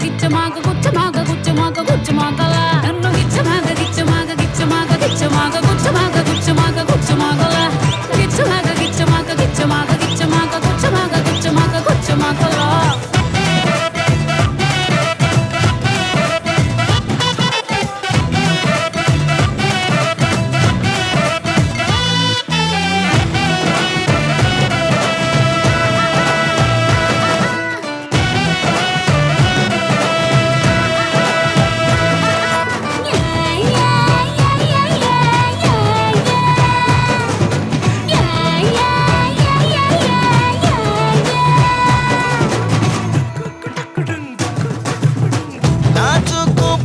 గిచ్చమాగ గుచ్చమాగ గుచ్చమాగ గుచ్చమాగలా నన్ను గిచ్చమాగ గిచ్చమాగ గిచ్చమాగ గిచ్చమాగ గుచ్చమాగ గుచ్చమాగ గుచ్చమాగలా గిచ్చమాగ గిచ్చమాగ గిచ్చమాగ గిచ్చమాగ గుచ్చమాగ గుచ్చమాగ గుచ్చమాగలా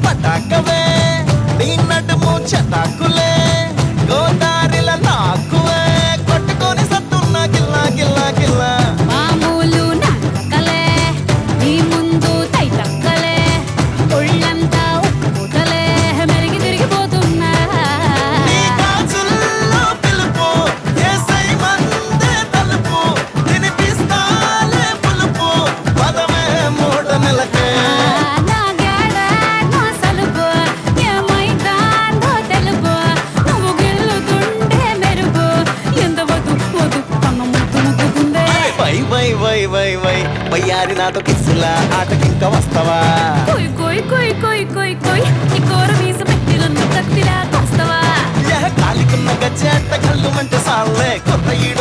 పటాకవే నీ నడుము చటాకులే గోదారిల నాకువే కొట్టుకొని సత్తున్నా గిల్లా గిల్లా గిల్లా మామూలు నక్కలే నీ ముందు తైతక్కలే ఒళ్ళంతా ఉప్పుతలే మెరిగి తిరిగిపోతున్నా నీ గాజుల్లో పిలుపు ఏసై మందే తలుపు తినిపిస్తాలే పులుపు పదమే మూడ నెలకే నా గేడ నా సలుపు ఏమైందో తెలుపు నువ్వు గిల్లుతుంటే మెరుపు ఎంత వద్దు వద్దు కన్న ముద్దు ముద్దుకుందే వై వై వై వై వై వయ్యారి నాతో కిస్సులా ఆటకింక వస్తావా కొయ్ కొయ్ కొయ్ కొయ్ కొయ్ కొయ్ నీ కోర మీస పెట్టిలున్న కత్తిలా కొస్తవా కాలికున్న గచ్చేట కళ్ళు మంటే సాలే కొత్త ఈడ